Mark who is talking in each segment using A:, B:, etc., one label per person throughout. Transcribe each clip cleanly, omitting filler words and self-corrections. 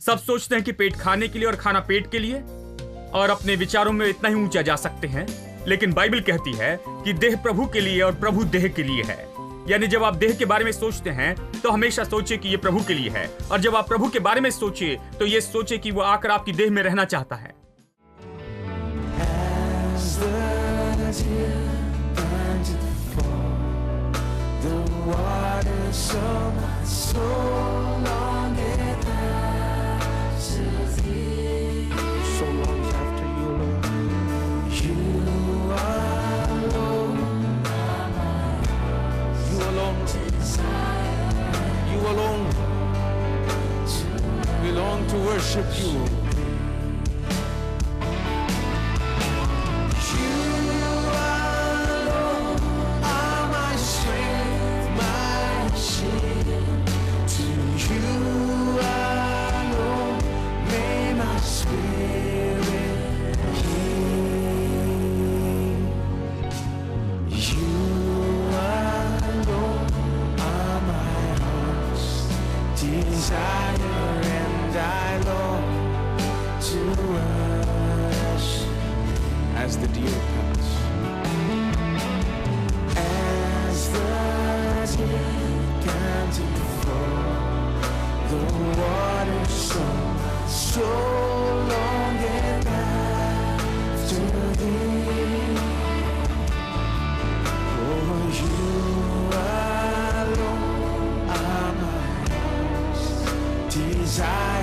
A: सब सोचते हैं कि पेट खाने के लिए और खाना पेट के लिए, और अपने विचारों में इतना ही ऊंचा जा सकते हैं। लेकिन बाइबल कहती है कि देह प्रभु के लिए और प्रभु देह के लिए है। यानी जब आप देह के बारे में सोचते हैं तो हमेशा सोचे कि ये प्रभु के लिए है, और जब आप प्रभु के बारे में सोचे तो ये सोचे कि वो आकर आपकी देह में रहना चाहता है।
B: To worship you. You alone are my strength, my shield. To you alone may my spirit heal. You alone are my heart's desire. I long to worship as the deer pants, as the deer pants for the water, so long and after thee. Oh, you alone are my heart's desire.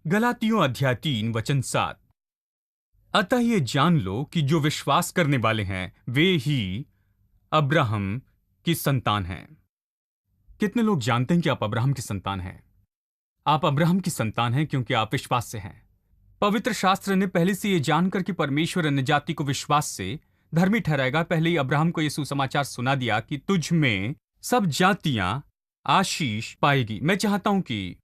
A: गलातियों अध्याय 3 वचन 7। अतः ये जान लो कि जो विश्वास करने वाले हैं वे ही अब्राहम की संतान हैं। कितने लोग जानते हैं कि आप अब्राहम की संतान हैं? आप अब्राहम की संतान हैं क्योंकि आप विश्वास से हैं। पवित्र शास्त्र ने पहले से ये जानकर कि परमेश्वर अन्य जाति को विश्वास से धर्मी ठहराएगा, पहले ही अब्राहम को यह सुसमाचार सुना दिया कि तुझ में सब जातियां आशीष पाएगी। मैं चाहता हूं कि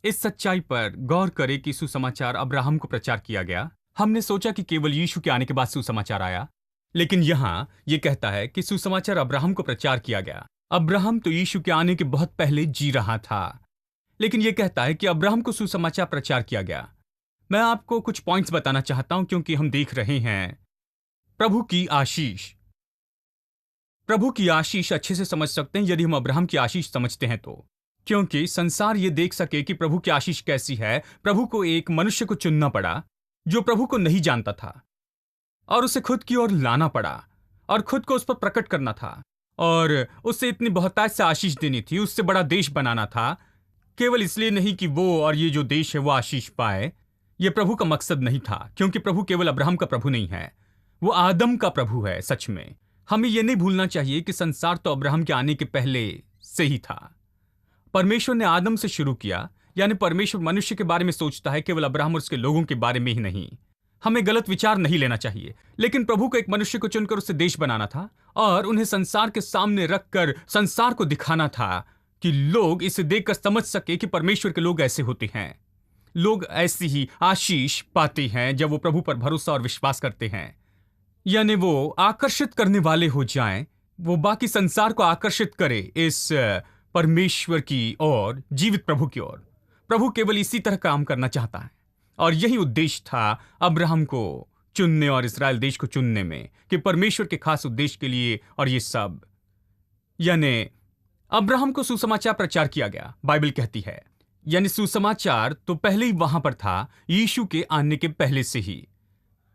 A: इस सच्चाई पर गौर करें कि सुसमाचार अब्राहम को प्रचार किया गया। हमने सोचा कि केवल यीशु के आने के बाद सुसमाचार आया, लेकिन यहां यह कहता है कि सुसमाचार अब्राहम को प्रचार किया गया। अब्राहम तो यीशु के आने के बहुत पहले जी रहा था, लेकिन यह कहता है कि अब्राहम को सुसमाचार प्रचार किया गया। मैं आपको कुछ पॉइंट्स बताना चाहता हूं क्योंकि हम देख रहे हैं प्रभु की आशीष। प्रभु की आशीष अच्छे से समझ सकते हैं यदि हम अब्राहम की आशीष समझते हैं तो, क्योंकि संसार यह देख सके कि प्रभु की आशीष कैसी है। प्रभु को एक मनुष्य को चुनना पड़ा जो प्रभु को नहीं जानता था, और उसे खुद की ओर लाना पड़ा और खुद को उस पर प्रकट करना था, और उससे इतनी बहुतायत से आशीष देनी थी, उससे बड़ा देश बनाना था। केवल इसलिए नहीं कि वो और ये जो देश है वो आशीष पाए, यह प्रभु का मकसद नहीं था, क्योंकि प्रभु केवल अब्राहम का प्रभु नहीं है, वो आदम का प्रभु है। सच में हमें यह नहीं भूलना चाहिए कि संसार तो अब्राहम के आने के पहले से ही था। परमेश्वर ने आदम से शुरू किया, यानी परमेश्वर मनुष्य के बारे में सोचता है, केवल अब्राहम और उसके लोगों के बारे में ही नहीं। हमें गलत विचार नहीं लेना चाहिए, लेकिन प्रभु को एक मनुष्य को चुनकर उससे देश बनाना था और उन्हें संसार के सामने रखकर संसार को दिखाना था कि लोग इसे देखकर समझ सके कि परमेश्वर के लोग ऐसे होते हैं। लोग ऐसी ही आशीष पाते हैं जब वो प्रभु पर भरोसा और विश्वास करते हैं। यानी वो आकर्षित करने वाले हो जाएं, वो बाकी संसार को आकर्षित करे इस परमेश्वर की ओर, जीवित प्रभु की ओर। प्रभु केवल इसी तरह काम करना चाहता है और यही उद्देश्य था अब्राहम को चुनने और इस्राएल देश को चुनने में, कि परमेश्वर के खास उद्देश्य के लिए। और ये सब यानी अब्राहम को सुसमाचार प्रचार किया गया, बाइबल कहती है। यानी सुसमाचार तो पहले ही वहां पर था, यीशु के आने के पहले से ही।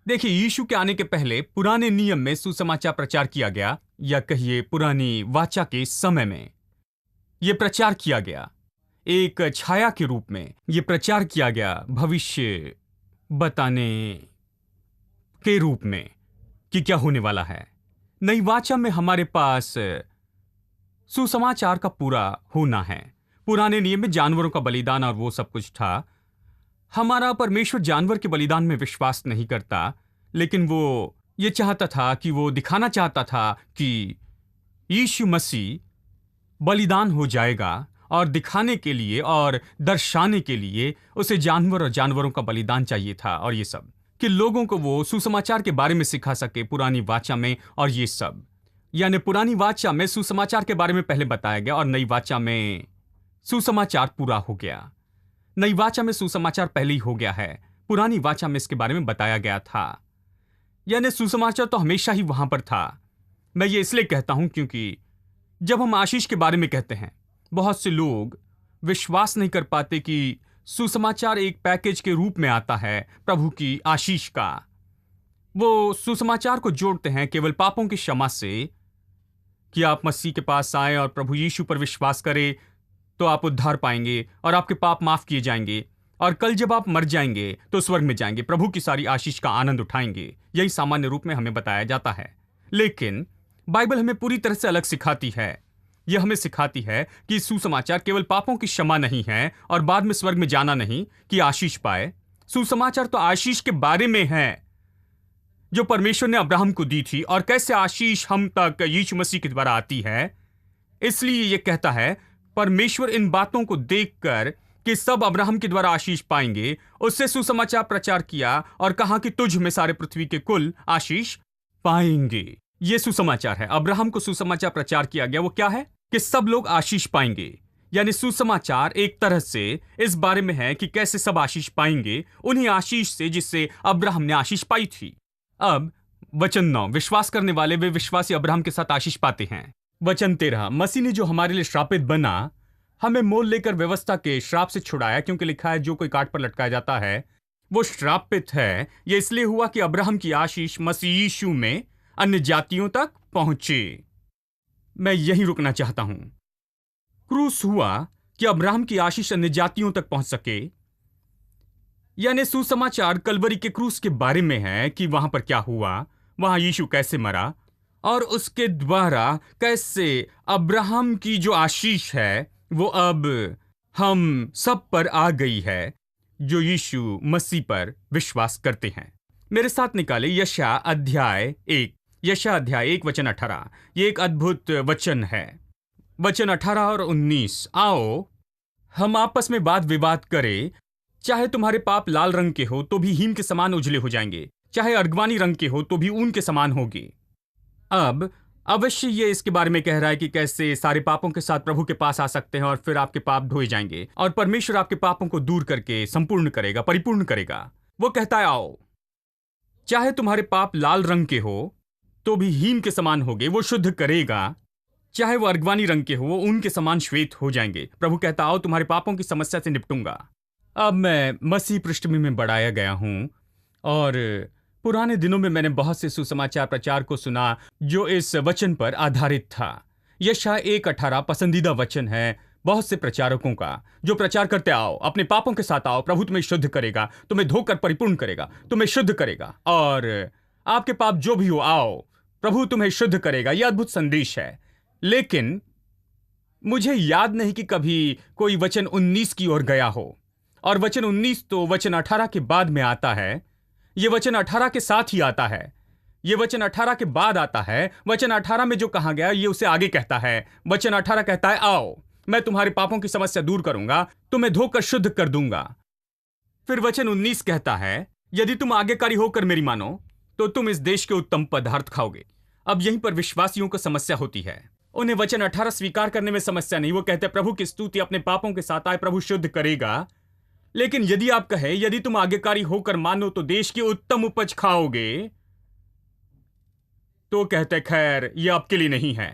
A: देखिए, यीशु के आने के पहले पुराने नियम में सुसमाचार प्रचार किया गया, या कहिए पुरानी वाचा के समय में यह प्रचार किया गया। एक छाया के रूप में यह प्रचार किया गया, भविष्य बताने के रूप में कि क्या होने वाला है। नई वाचा में हमारे पास सुसमाचार का पूरा होना है। पुराने नियम में जानवरों का बलिदान और वो सब कुछ था। हमारा परमेश्वर जानवर के बलिदान में विश्वास नहीं करता, लेकिन वो ये चाहता था कि वो दिखाना चाहता था कि यीशु मसीह बलिदान हो जाएगा, और दिखाने के लिए और दर्शाने के लिए उसे जानवर और जानवरों का बलिदान चाहिए था। और ये सब कि लोगों को वो सुसमाचार के बारे में सिखा सके पुरानी वाचा में। और ये सब यानी पुरानी वाचा में सुसमाचार के बारे में पहले बताया गया, और नई वाचा में सुसमाचार पूरा हो गया। नई वाचा में सुसमाचार पहले ही हो गया है, पुरानी वाचा में इसके बारे में बताया गया था। यानी सुसमाचार तो हमेशा ही वहां पर था। मैं ये इसलिए कहता हूं क्योंकि जब हम आशीष के बारे में कहते हैं, बहुत से लोग विश्वास नहीं कर पाते कि सुसमाचार एक पैकेज के रूप में आता है प्रभु की आशीष का। वो सुसमाचार को जोड़ते हैं केवल पापों की क्षमा से, कि आप मसीह के पास आए और प्रभु यीशु पर विश्वास करें तो आप उद्धार पाएंगे और आपके पाप माफ किए जाएंगे, और कल जब आप मर जाएंगे तो स्वर्ग में जाएंगे, प्रभु की सारी आशीष का आनंद उठाएंगे। यही सामान्य रूप में हमें बताया जाता है। लेकिन बाइबल हमें पूरी तरह से अलग सिखाती है। यह हमें सिखाती है कि सुसमाचार केवल पापों की क्षमा नहीं है और बाद में स्वर्ग में जाना नहीं कि आशीष पाए। सुसमाचार तो आशीष के बारे में है जो परमेश्वर ने अब्राहम को दी थी, और कैसे आशीष हम तक यीशु मसीह के द्वारा आती है। इसलिए यह कहता है, परमेश्वर इन बातों को देखकर कि सब अब्राहम के द्वारा आशीष पाएंगे, उससे सुसमाचार प्रचार किया और कहा कि तुझ में सारे पृथ्वी के कुल आशीष पाएंगे। यह सुसमाचार है। अब्राहम को सुसमाचार प्रचार किया गया, वो क्या है कि सब लोग आशीष पाएंगे। यानी सुसमाचार एक तरह से इस बारे में है कि कैसे सब आशीष पाएंगे, उन्हीं आशीष से जिससे अब्राहम ने आशीष पाई थी। अब वचन 9, विश्वास करने वाले वे विश्वासी अब्राहम के साथ आशीष पाते हैं। वचन 13, मसीह ने जो हमारे लिए श्रापित बना, हमें मोल लेकर व्यवस्था के श्राप से छुड़ाया, क्योंकि लिखा है जो कोई काट पर लटकाया जाता है वो श्रापित है। यह इसलिए हुआ कि अब्राहम की आशीष मसीह यीशु में अन्य जातियों तक पहुंचे। मैं यहीं रुकना चाहता हूं। क्रूस हुआ कि अब्राहम की आशीष अन्य जातियों तक पहुंच सके। यानी सुसमाचार कलवरी के क्रूस के बारे में है कि वहां पर क्या हुआ, वहां यीशु कैसे मरा, और उसके द्वारा कैसे अब्राहम की जो आशीष है वो अब हम सब पर आ गई है जो यीशु मसीह पर विश्वास करते हैं। मेरे साथ निकाले यशायाह अध्याय 1, यशायाह अध्याय 1 वचन 18। ये एक अद्भुत वचन है। वचन 18 और 19, आओ हम आपस में वाद विवाद करें, चाहे तुम्हारे पाप लाल रंग के हो तो भी हिम के समान उजले हो जाएंगे, चाहे अर्गवानी रंग के हो तो भी ऊन के समान होगी। अब अवश्य ये इसके बारे में कह रहा है कि कैसे सारे पापों के साथ प्रभु के पास आ सकते हैं और फिर आपके पाप धोए जाएंगे और परमेश्वर आपके पापों को दूर करके संपूर्ण करेगा, परिपूर्ण करेगा। वो कहता है, आओ चाहे तुम्हारे पाप लाल रंग के हो तो भी हीम के समान होंगे, वो शुद्ध करेगा, चाहे वो अर्गवानी रंग के हो वो ऊन के समान श्वेत हो जाएंगे। प्रभु कहता, आओ तुम्हारे पापों की समस्या से निपटूंगा। अब मैं मसीह पृष्ठभूमि में बढ़ाया गया हूं, और पुराने दिनों में मैंने बहुत से सुसमाचार प्रचार को सुना जो इस वचन पर आधारित था। यशायाह 1:18 पसंदीदा वचन है बहुत से प्रचारकों का, जो प्रचार करते, आओ अपने पापों के साथ आओ, प्रभु तुम्हें शुद्ध करेगा, तुम्हें धोकर परिपूर्ण करेगा, तुम्हें शुद्ध करेगा, और आपके पाप जो भी हो आओ प्रभु तुम्हें शुद्ध करेगा। यह अद्भुत संदेश है। लेकिन मुझे याद नहीं कि कभी कोई वचन 19 की ओर गया हो, और वचन 19 तो वचन 18 के बाद में आता है। यह वचन 18 के साथ ही आता है, यह वचन 18 के बाद आता है। वचन 18 में जो कहा गया ये उसे आगे कहता है। वचन 18 कहता है, आओ मैं तुम्हारे पापों की समस्या दूर करूंगा, तुम्हें धोकर शुद्ध कर दूंगा। फिर वचन 19 कहता है, यदि तुम आज्ञाकारी होकर मेरी मानो तो तुम इस देश के उत्तम पदार्थ खाओगे। अब यहीं पर विश्वासियों को समस्या होती है। उन्हें वचन 18 स्वीकार करने में समस्या नहीं। वो कहते हैं प्रभु की स्तुति अपने पापों के साथ आए, प्रभु शुद्ध करेगा। लेकिन यदि आप कहें यदि तुम आज्ञाकारी होकर मानो तो देश की उत्तम उपज खाओगे, तो कहते खैर यह आपके लिए नहीं है।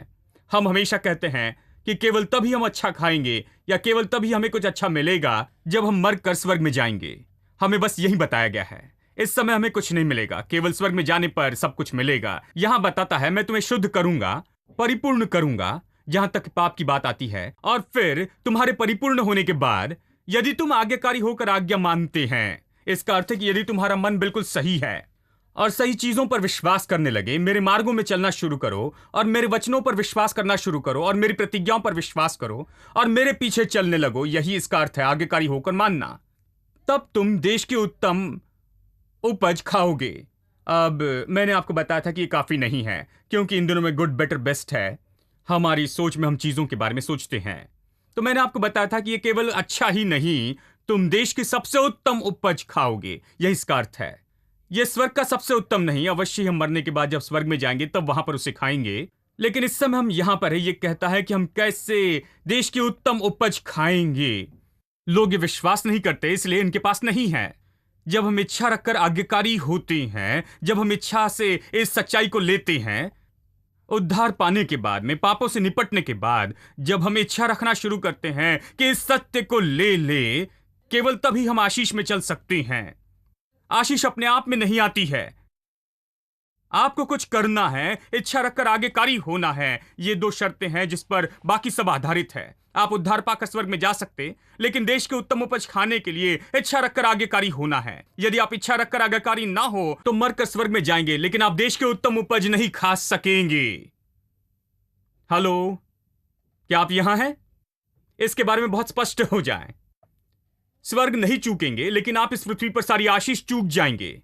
A: हम हमेशा कहते हैं कि केवल तभी हम अच्छा खाएंगे या केवल तभी हमें कुछ अच्छा मिलेगा जब हम मर कर स्वर्ग में जाएंगे। हमें बस यही बताया गया है। इस समय हमें कुछ नहीं मिलेगा, केवल स्वर्ग में जाने पर सब कुछ मिलेगा। यहां बताता है मैं तुम्हें शुद्ध करूंगा, परिपूर्ण करूंगा जहां तक पाप की बात आती है। और फिर तुम्हारे परिपूर्ण होने के बाद यदि तुम आज्ञाकारी होकर आज्ञा मानते हैं, इसका अर्थ है कि यदि तुम्हारा मन बिल्कुल सही है और सही चीजों पर विश्वास करने लगे, मेरे मार्गों में चलना शुरू करो और मेरे वचनों पर विश्वास करना शुरू करो और मेरी प्रतिज्ञाओं पर विश्वास करो और मेरे पीछे चलने लगो, यही इसका अर्थ है आज्ञाकारी होकर मानना। तब तुम देश की उत्तम उपज खाओगे। अब मैंने आपको बताया था कि ये काफी नहीं है, क्योंकि इन दिनों में गुड बेटर बेस्ट है। हमारी सोच में हम चीजों के बारे में सोचते हैं। तो मैंने आपको बताया था कि ये केवल अच्छा ही नहीं, तुम देश की सबसे उत्तम उपज खाओगे, यही इसका अर्थ है। यह स्वर्ग का सबसे उत्तम नहीं, अवश्य हम मरने के बाद जब स्वर्ग में जाएंगे तब वहां पर उसे खाएंगे। लेकिन इस समय हम यहां पर है, ये कहता है कि हम कैसे देश की उत्तम उपज खाएंगे। लोग ये विश्वास नहीं करते, इसलिए इनके पास नहीं है। जब हम इच्छा रखकर आज्ञाकारी होते हैं, जब हम इच्छा से इस सच्चाई को लेते हैं, उद्धार पाने के बाद में, पापों से निपटने के बाद, जब हम इच्छा रखना शुरू करते हैं कि इस सत्य को ले, केवल तभी हम आशीष में चल सकते हैं। आशीष अपने आप में नहीं आती है, आपको कुछ करना है, इच्छा रखकर आज्ञाकारी होना है। ये दो शर्तें हैं जिस पर बाकी सब आधारित है। आप उद्धार पाकर स्वर्ग में जा सकते, लेकिन देश के उत्तम उपज खाने के लिए इच्छा रखकर आज्ञाकारी होना है। यदि आप इच्छा रखकर आज्ञाकारी ना हो तो मरकर स्वर्ग में जाएंगे, लेकिन आप देश के उत्तम उपज नहीं खा सकेंगे। हेलो, क्या आप यहां हैं? इसके बारे में बहुत स्पष्ट हो जाए। स्वर्ग नहीं चूकेंगे, लेकिन आप इस पृथ्वी पर सारी आशीष चूक जाएंगे।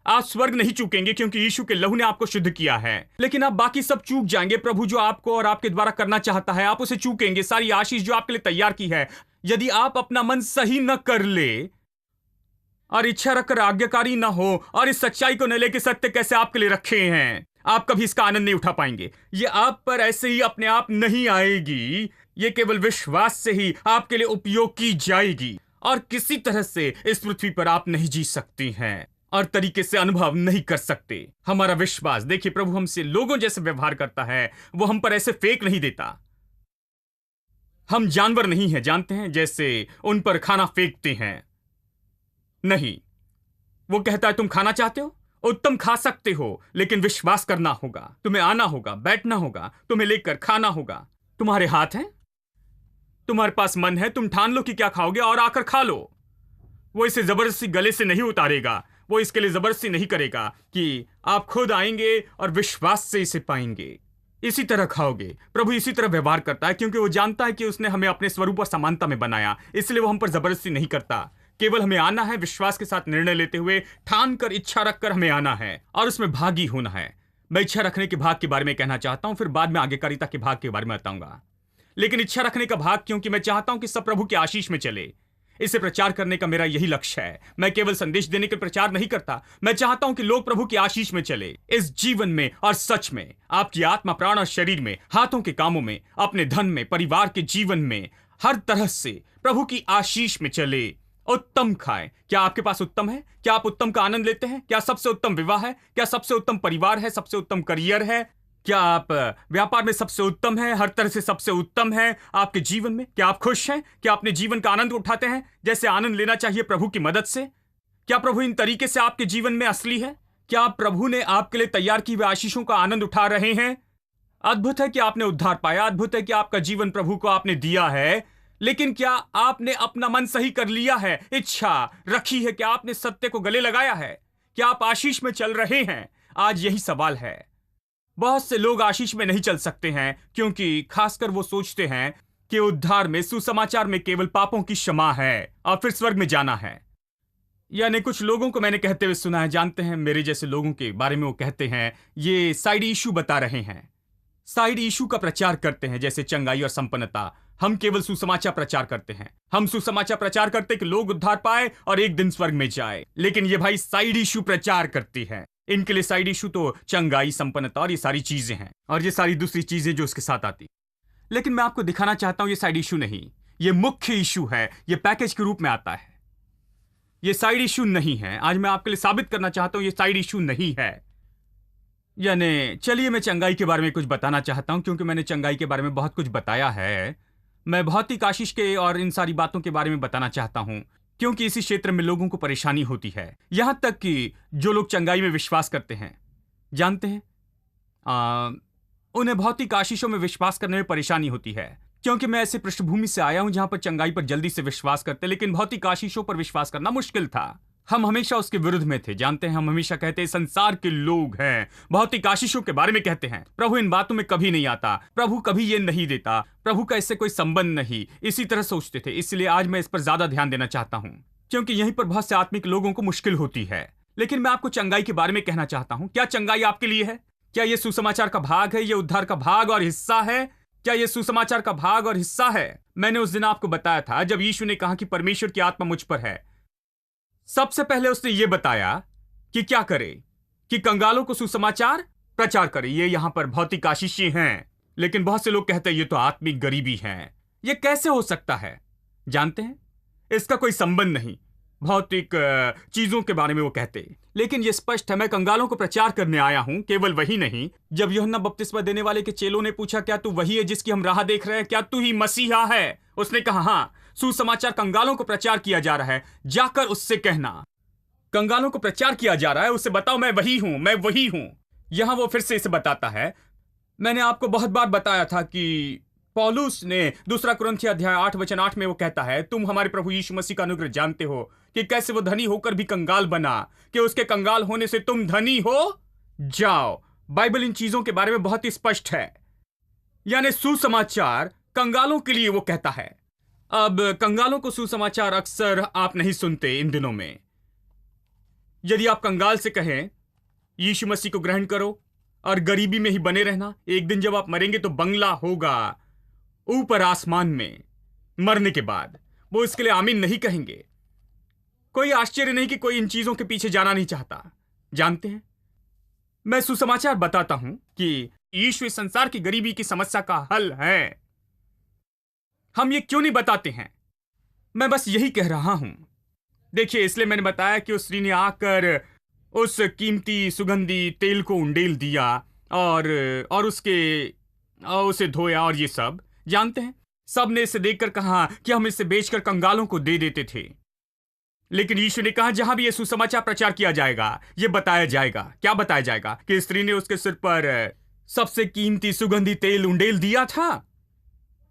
A: आप स्वर्ग नहीं चूकेंगे क्योंकि यीशु के लहू ने आपको शुद्ध किया है, लेकिन आप बाकी सब चूक जाएंगे। प्रभु जो आपको और आपके द्वारा करना चाहता है, आप उसे चूकेंगे। सारी आशीष जो आपके लिए तैयार की है, यदि आप अपना मन सही न कर ले और इच्छा रखकर आज्ञाकारी न हो और इस सच्चाई को न लेके सत्य कैसे आपके लिए रखे हैं, आप कभी इसका आनंद नहीं उठा पाएंगे। ये आप पर ऐसे ही अपने आप नहीं आएगी, ये केवल विश्वास से ही आपके लिए उपयोग की जाएगी। और किसी तरह से इस पृथ्वी पर आप नहीं जी सकती हैं और तरीके से अनुभव नहीं कर सकते। हमारा विश्वास, देखिए प्रभु हमसे लोगों जैसे व्यवहार करता है, वो हम पर ऐसे फेंक नहीं देता। हम जानवर नहीं हैं, जानते हैं, जैसे उन पर खाना फेंकते हैं। नहीं, वो कहता है तुम खाना चाहते हो, उत्तम खा सकते हो, लेकिन विश्वास करना होगा, तुम्हें आना होगा, बैठना होगा, तुम्हें लेकर खाना होगा। तुम्हारे हाथ हैं, तुम्हारे पास मन है, तुम ठान लो कि क्या खाओगे और आकर खा लो। वो इसे जबरदस्ती गले से नहीं उतारेगा, वो इसके लिए जबरदस्ती नहीं करेगा कि आप खुद आएंगे और विश्वास से इसे पाएंगे, इसी तरह खाओगे। प्रभु इसी तरह व्यवहार करता है, क्योंकि वो जानता है कि उसने हमें अपने स्वरूप और समानता में बनाया, इसलिए वो हम पर जबरदस्ती नहीं करता। केवल हमें आना है, विश्वास के साथ निर्णय लेते हुए, ठान कर, इच्छा रखकर हमें आना है और उसमें भागी होना है। मैं इच्छा रखने के भाग के बारे में कहना चाहता हूं, फिर बाद में आज्ञाकारिता के भाग के बारे में बताऊंगा। लेकिन इच्छा रखने का भाग, क्योंकि मैं चाहता हूं कि सब प्रभु के आशीष में चले। इसे प्रचार करने का मेरा यही लक्ष्य है। मैं केवल संदेश देने के प्रचार नहीं करता, मैं चाहता हूं कि लोग प्रभु की आशीष में चले, इस जीवन में और सच में, आपकी आत्मा, प्राण और शरीर में, हाथों के कामों में, अपने धन में, परिवार के जीवन में, हर तरह से प्रभु की आशीष में चले। उत्तम खाएं। क्या आपके पास उत्तम है? क्या आप उत्तम का आनंद लेते हैं? क्या सबसे उत्तम विवाह है? क्या सबसे उत्तम परिवार है? सबसे उत्तम करियर है? क्या आप व्यापार में सबसे उत्तम है? हर तरह से सबसे उत्तम है आपके जीवन में? क्या आप खुश हैं? क्या अपने जीवन का आनंद उठाते हैं जैसे आनंद लेना चाहिए प्रभु की मदद से? क्या प्रभु इन तरीके से आपके जीवन में असली है? क्या प्रभु ने आपके लिए तैयार की हुई आशीषों का आनंद उठा रहे हैं? अद्भुत है कि आपने उद्धार पाया, अद्भुत है कि आपका जीवन प्रभु को आपने दिया है, लेकिन क्या आपने अपना मन सही कर लिया है? इच्छा रखी है? क्या आपने सत्य को गले लगाया है? क्या आप आशीष में चल रहे हैं? आज यही सवाल है। बहुत से लोग आशीष में नहीं चल सकते हैं, क्योंकि खासकर वो सोचते हैं कि उद्धार में, सुसमाचार में केवल पापों की क्षमा है और फिर स्वर्ग में जाना है। यानी कुछ लोगों को मैंने कहते हुए सुना है, जानते हैं, मेरे जैसे लोगों के बारे में वो कहते हैं, ये साइड इशू बता रहे हैं, साइड इशू का प्रचार करते हैं, जैसे चंगाई और संपन्नता। हम केवल सुसमाचार प्रचार करते हैं, हम सुसमाचार प्रचार करते कि लोग उद्धार पाए और एक दिन स्वर्ग में जाए, लेकिन ये भाई साइड इशू प्रचार करती है। इनके लिए साइड इशू तो चंगाई, संपन्नता और ये सारी चीजें हैं, और ये सारी दूसरी चीजें जो उसके साथ आती। लेकिन मैं आपको दिखाना चाहता हूं ये साइड इशू नहीं, ये मुख्य इशू है, ये पैकेज के रूप में आता है। ये साइड इशू नहीं है। आज मैं आपके लिए साबित करना चाहता हूं ये साइड इशू नहीं है। यानी चलिए मैं चंगाई के बारे में कुछ बताना चाहता हूं, क्योंकि मैंने चंगाई के बारे में बहुत कुछ बताया है। मैं भौतिक आशीष के और इन सारी बातों के बारे में बताना चाहता हूं, क्योंकि इसी क्षेत्र में लोगों को परेशानी होती है। यहां तक कि जो लोग चंगाई में विश्वास करते हैं, जानते हैं, उन्हें भौतिक आशीषों में विश्वास करने में परेशानी होती है। क्योंकि मैं ऐसे पृष्ठभूमि से आया हूं जहां पर चंगाई पर जल्दी से विश्वास करते, लेकिन भौतिक आशीषों पर विश्वास करना मुश्किल था। हम हमेशा उसके विरुद्ध में थे। जानते हैं, हम हमेशा कहते हैं संसार के लोग हैं, भौतिक आशीषों के बारे में कहते हैं, प्रभु इन बातों में कभी नहीं आता, प्रभु कभी ये नहीं देता, प्रभु का इससे कोई संबंध नहीं, इसी तरह सोचते थे। इसलिए आज मैं इस पर ज्यादा ध्यान देना चाहता हूं, क्योंकि यहीं पर बहुत से आत्मिक लोगों को मुश्किल होती है। लेकिन मैं आपको चंगाई के बारे में कहना चाहता हूं। क्या चंगाई आपके लिए है? क्या यह सुसमाचार का भाग है? यह उद्धार का भाग और हिस्सा है? क्या यह सुसमाचार का भाग और हिस्सा है? मैंने उस दिन आपको बताया था जब यीशु ने कहा कि परमेश्वर की आत्मा मुझ पर है। सबसे पहले उसने यह बताया कि क्या करे, कि कंगालों को सुसमाचार प्रचार करे। ये यहां पर भौतिक आशीषें हैं, लेकिन बहुत से लोग कहते हैं ये तो आत्मिक गरीबी है। ये कैसे हो सकता है? जानते हैं, इसका कोई संबंध नहीं, भौतिक चीजों के बारे में वो कहते। लेकिन ये स्पष्ट है, मैं कंगालों को प्रचार करने आया हूं। केवल वही नहीं, जब यूहन्ना बपतिस्मा देने वाले के चेलों ने पूछा क्या तू वही है जिसकी हम राह देख रहे हैं, क्या तू ही मसीहा है, उसने कहा हाँ, सुसमाचार कंगालों को प्रचार किया जा रहा है, जाकर उससे कहना। कंगालों को प्रचार किया जा रहा है, उससे बताओ मैं वही हूं, मैं वही हूं। यहां वो फिर से इसे बताता है। मैंने आपको बहुत बार बताया था कि पौलुस ने 2 कुरिन्थियों अध्याय 8 वचन 8 में वो कहता है, तुम हमारे प्रभु यीशु मसीह का अनुग्रह जानते हो कि कैसे वो धनी होकर भी कंगाल बना, कि उसके कंगाल होने से तुम धनी हो जाओ। बाइबल इन चीजों के बारे में बहुत ही स्पष्ट है। यानी सुसमाचार कंगालों के लिए वो कहता है। अब कंगालों को सुसमाचार अक्सर आप नहीं सुनते इन दिनों में। यदि आप कंगाल से कहें यीशु मसीह को ग्रहण करो और गरीबी में ही बने रहना, एक दिन जब आप मरेंगे तो बंगला होगा ऊपर आसमान में, मरने के बाद, वो इसके लिए आमीन नहीं कहेंगे। कोई आश्चर्य नहीं कि कोई इन चीजों के पीछे जाना नहीं चाहता। जानते हैं, मैं सुसमाचार बताता हूं कि यीशु इस संसार की गरीबी की समस्या का हल है। हम ये क्यों नहीं बताते हैं? मैं बस यही कह रहा हूं। देखिए, इसलिए मैंने बताया कि उस स्त्री ने आकर उस कीमती सुगंधी तेल को उंडेल दिया और उसे धोया और ये सब। जानते हैं, सब ने इसे देखकर कहा कि हम इसे बेचकर कंगालों को दे देते थे। लेकिन यीशु ने कहा जहां भी यह सुसमाचार प्रचार किया जाएगा, यह बताया जाएगा। क्या बताया जाएगा? कि स्त्री ने उसके सिर पर सबसे कीमती सुगंधी तेल उंडेल दिया था।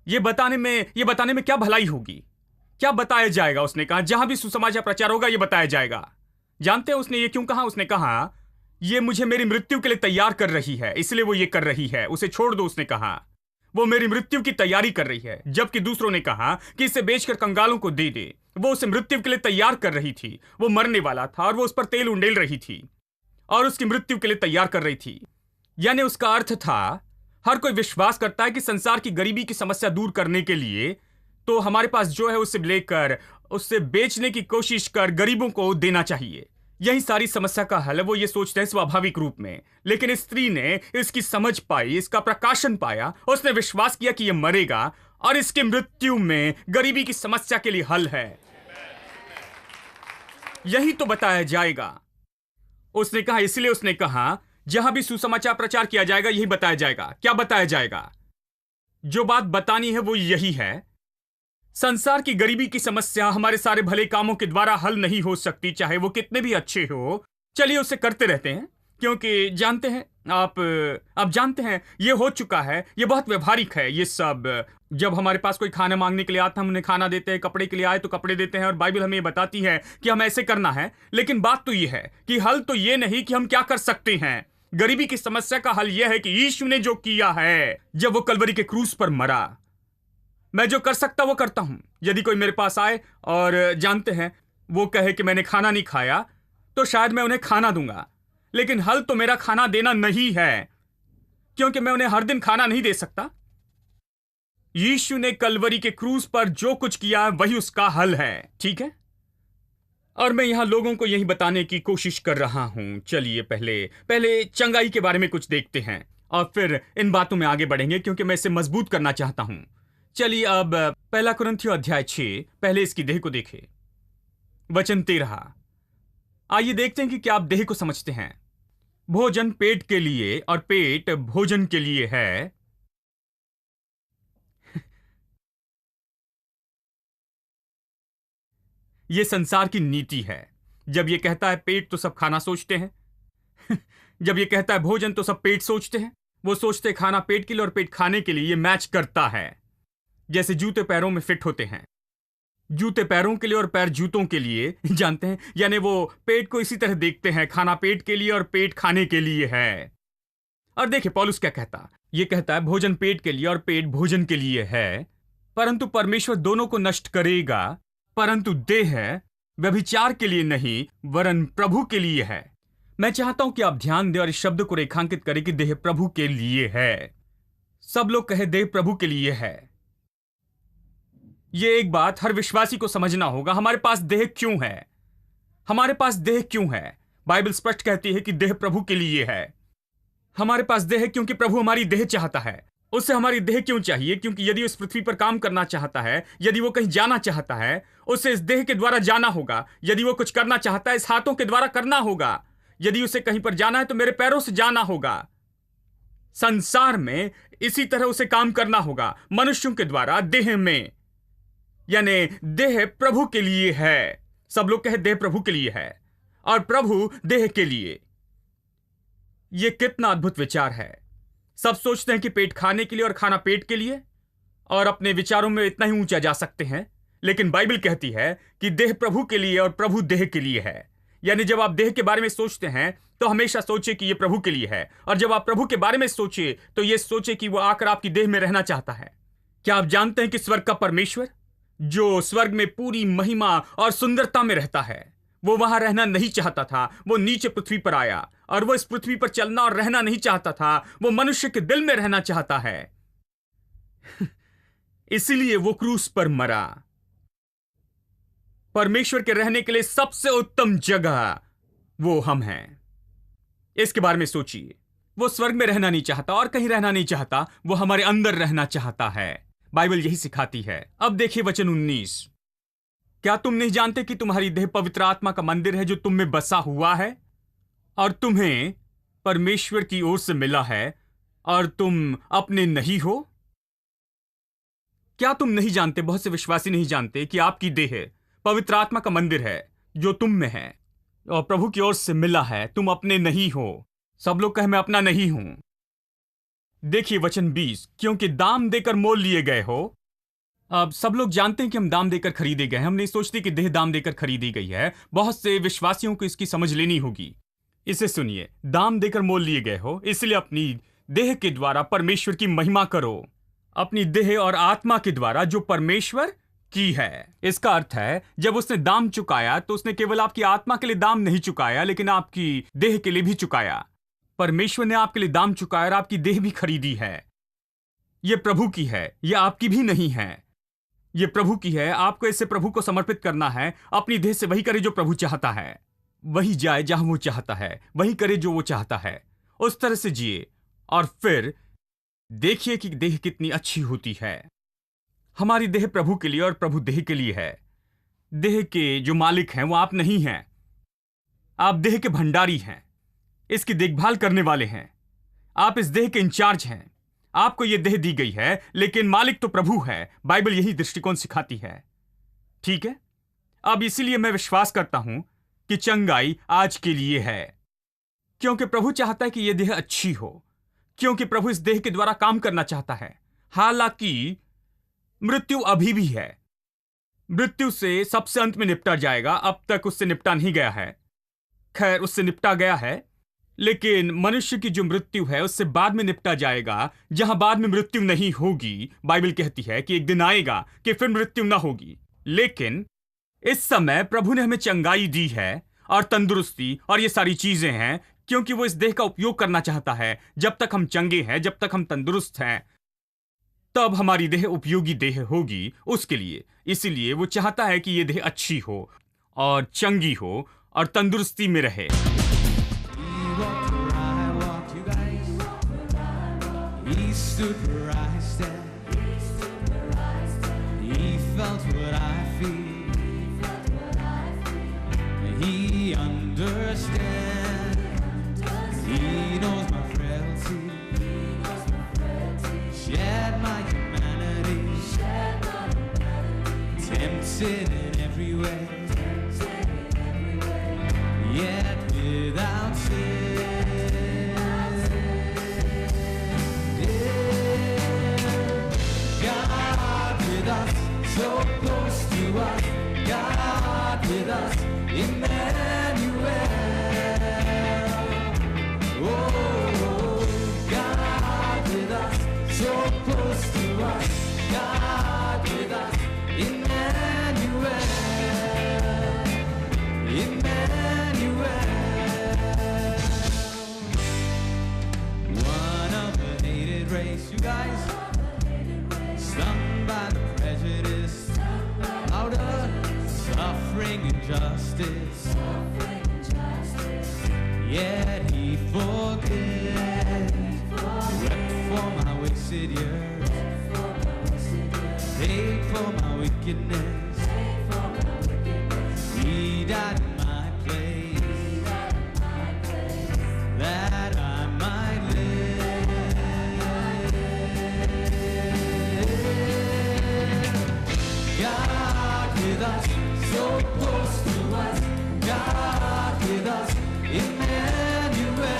A: यह बताने में क्या भलाई होगी? क्या बताया जाएगा? उसने कहा जहां भी सुसमाचार प्रचार होगा यह बताया जाएगा। जानते हैं उसने ये क्यों कहा? उसने कहा यह मुझे मेरी मृत्यु के लिए तैयार कर रही है, इसलिए वो ये कर रही है। उसे छोड़ दो, उसने कहा, वो मेरी मृत्यु की तैयारी कर रही है। जबकि दूसरों ने कहा कि इसे बेचकर कंगालों को दे दे। वो उसे मृत्यु के लिए तैयार कर रही थी। वो मरने वाला था और वो उस पर तेल उंडेल रही थी और उसकी मृत्यु के लिए तैयार कर रही थी। यानी उसका अर्थ था, हर कोई विश्वास करता है कि संसार की गरीबी की समस्या दूर करने के लिए तो हमारे पास जो है उसे लेकर उससे बेचने की कोशिश कर गरीबों को देना चाहिए। यही सारी समस्या का हल है। वो ये सोचते हैं स्वाभाविक रूप में। लेकिन इस स्त्री ने इसकी समझ पाई, इसका प्रकाशन पाया। उसने विश्वास किया कि यह मरेगा और इसकी मृत्यु में गरीबी की समस्या के लिए हल है। यही तो बताया जाएगा, उसने कहा। इसलिए उसने कहा जहां भी सुसमाचार प्रचार किया जाएगा यही बताया जाएगा। क्या बताया जाएगा? जो बात बतानी है वो यही है, संसार की गरीबी की समस्या हमारे सारे भले कामों के द्वारा हल नहीं हो सकती, चाहे वो कितने भी अच्छे हो। चलिए उसे करते रहते हैं, क्योंकि जानते हैं आप जानते हैं ये हो चुका है, ये बहुत व्यवहारिक है ये सब। जब हमारे पास कोई खाना मांगने के लिए आता है हम उन्हें खाना देते हैं, कपड़े के लिए आए तो कपड़े देते हैं, और बाइबल हमें बताती है कि हम ऐसे करना है। लेकिन बात तो ये है कि हल तो ये नहीं कि हम क्या कर सकते हैं। गरीबी की समस्या का हल यह है कि यीशु ने जो किया है जब वो कलवरी के क्रूस पर मरा। मैं जो कर सकता वो करता हूं। यदि कोई मेरे पास आए और जानते हैं वो कहे कि मैंने खाना नहीं खाया, तो शायद मैं उन्हें खाना दूंगा। लेकिन हल तो मेरा खाना देना नहीं है, क्योंकि मैं उन्हें हर दिन खाना नहीं दे सकता। यीशु ने कलवरी के क्रूस पर जो कुछ किया वही उसका हल है। ठीक है, और मैं यहां लोगों को यही बताने की कोशिश कर रहा हूं। चलिए पहले चंगाई के बारे में कुछ देखते हैं और फिर इन बातों में आगे बढ़ेंगे, क्योंकि मैं इसे मजबूत करना चाहता हूं। चलिए अब पहला कुरिन्थियों अध्याय 6, पहले इसकी देह को देखें। वचन 13। आइए देखते हैं कि क्या आप देह को समझते हैं। भोजन पेट के लिए और पेट भोजन के लिए है। यह संसार की नीति है। जब यह कहता है पेट तो सब खाना सोचते हैं। जब यह कहता है भोजन तो सब पेट सोचते हैं। वो सोचते खाना पेट के लिए और पेट खाने के लिए। यह मैच करता है, जैसे जूते पैरों में फिट होते हैं। जूते पैरों के लिए और पैर जूतों के लिए, जानते हैं। यानी वो पेट को इसी तरह देखते हैं, खाना पेट के लिए और पेट खाने के लिए है। और देखिए पौलुस क्या कहता, यह कहता है भोजन पेट के लिए और पेट भोजन के लिए है, परंतु परमेश्वर दोनों को नष्ट करेगा। परंतु देह व्यभिचार के लिए नहीं, वरन प्रभु के लिए है। मैं चाहता हूं कि आप ध्यान दें और इस शब्द को रेखांकित करें कि देह प्रभु के लिए है। सब लोग कहे देह प्रभु के लिए है। यह एक बात हर विश्वासी को समझना होगा। हमारे पास देह क्यों है? हमारे पास देह क्यों है? बाइबल स्पष्ट कहती है कि देह प्रभु के लिए है। हमारे पास देह है क्योंकि प्रभु हमारी देह चाहता है। उससे हमारी देह क्यों चाहिए? क्योंकि यदि उस पृथ्वी पर काम करना चाहता है, यदि वो कहीं जाना चाहता है, उसे इस देह के द्वारा जाना होगा। यदि वो कुछ करना चाहता है, इस हाथों के द्वारा करना होगा। यदि उसे कहीं पर जाना है तो मेरे पैरों से जाना होगा। संसार में इसी तरह उसे काम करना होगा, मनुष्यों के द्वारा देह में। यानी देह प्रभु के लिए है। सब लोग कहे देह प्रभु के लिए है और प्रभु देह के लिए। यह कितना अद्भुत विचार है। सब सोचते हैं कि पेट खाने के लिए और खाना पेट के लिए, और अपने विचारों में इतना ही ऊंचा जा सकते हैं। लेकिन बाइबल कहती है कि देह प्रभु के लिए और प्रभु देह के लिए है। यानी जब आप देह के बारे में सोचते हैं तो हमेशा सोचे कि यह प्रभु के लिए है, और जब आप प्रभु के बारे में सोचे तो यह सोचे कि वह आकर आपकी देह में रहना चाहता है। क्या आप जानते हैं कि स्वर्ग का परमेश्वर, जो स्वर्ग में पूरी महिमा और सुंदरता में रहता है, वो वहां रहना नहीं चाहता था। वो नीचे पृथ्वी पर आया, और वो इस पृथ्वी पर चलना और रहना नहीं चाहता था। वो मनुष्य के दिल में रहना चाहता है। इसीलिए वो क्रूस पर मरा। परमेश्वर के रहने के लिए सबसे उत्तम जगह वो हम हैं। इसके बारे में सोचिए। वो स्वर्ग में रहना नहीं चाहता और कहीं रहना नहीं चाहता। वो हमारे अंदर रहना चाहता है। बाइबल यही सिखाती है। अब देखिए वचन 19। क्या तुम नहीं जानते कि तुम्हारी देह पवित्र आत्मा का मंदिर है, जो तुम में बसा हुआ है और तुम्हें परमेश्वर की ओर से मिला है, और तुम अपने नहीं हो? क्या तुम नहीं जानते, बहुत से विश्वासी नहीं जानते कि आपकी देह पवित्र आत्मा का मंदिर है जो तुम में है और प्रभु की ओर से मिला है। तुम अपने नहीं हो। सब लोग कहे मैं अपना नहीं हूं। देखिए वचन 20। क्योंकि दाम देकर मोल लिए गए हो। अब सब लोग जानते हैं कि हम दाम देकर खरीदे गए हैं। हम नहीं सोचते कि देह दाम देकर खरीदी गई है। बहुत से विश्वासियों को इसकी समझ लेनी होगी। इसे सुनिए, दाम देकर मोल लिए गए हो, इसलिए अपनी देह के द्वारा परमेश्वर की महिमा करो। अपनी देह और आत्मा के द्वारा जो परमेश्वर की है। इसका अर्थ है जब उसने दाम चुकाया तो उसने केवल आपकी आत्मा के लिए दाम नहीं चुकाया, लेकिन आपकी देह के लिए भी चुकाया। परमेश्वर ने आपके लिए दाम चुकाया और आपकी देह भी खरीदी है। यह प्रभु की है, यह आपकी भी नहीं है। यह प्रभु की है। आपको इसे प्रभु को समर्पित करना है। अपनी देह से वही करे जो प्रभु चाहता है, वही जाए जहां वो चाहता है, वही करे जो वो चाहता है। उस तरह से जिए और फिर देखिए कि देह कितनी अच्छी होती है। हमारी देह प्रभु के लिए और प्रभु देह के लिए है। देह के जो मालिक हैं वो आप नहीं हैं। आप देह के भंडारी हैं, इसकी देखभाल करने वाले हैं। आप इस देह के इंचार्ज हैं। आपको यह देह दी गई है, लेकिन मालिक तो प्रभु है। बाइबल यही दृष्टिकोण सिखाती है। ठीक है। अब इसीलिए मैं विश्वास करता हूं कि चंगाई आज के लिए है, क्योंकि प्रभु चाहता है कि यह देह अच्छी हो, क्योंकि प्रभु इस देह के द्वारा काम करना चाहता है। हालांकि मृत्यु अभी भी है। मृत्यु से सबसे अंत में निपटा जाएगा। अब तक उससे निपटा नहीं गया है। खैर, उससे निपटा गया है, लेकिन मनुष्य की जो मृत्यु है उससे बाद में निपटा जाएगा, जहां बाद में मृत्यु नहीं होगी। बाइबल कहती है कि एक दिन आएगा कि फिर मृत्यु ना होगी। लेकिन इस समय प्रभु ने हमें चंगाई दी है और तंदुरुस्ती और ये सारी चीजें हैं, क्योंकि वो इस देह का उपयोग करना चाहता है। जब तक हम चंगे हैं, जब तक हम तंदुरुस्त हैं, तब हमारी देह उपयोगी देह होगी उसके लिए। इसीलिए वो चाहता है कि ये देह अच्छी हो और चंगी हो और तंदुरुस्ती में रहे।
B: He walked where I walked, you guys. He stood where I stand. He felt what I feel. He understands. He knows my frailty. Shared my humanity. Tempted in every way. Yet without sin. God with us, so close to us. God with us, Emmanuel. Oh, God with us, so close to us. God with us, Emmanuel. Emmanuel. One of a hated race, you guys. Stung by the prejudice, out of suffering and justice. Yet he forgave, wept for my wasted years, paid for my wickedness. He died in my place, that I might live. God with us, so close to us. God with us, Emmanuel.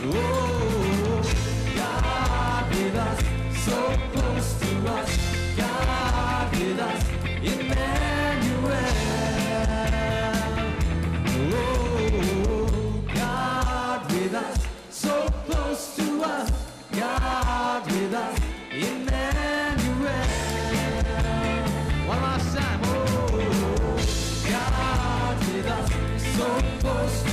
B: Oh, God with us, so close to us. God with us, Emmanuel. Oh, God with us, so close to us. God with us, Emmanuel. One last time. Oh, God with us, so close to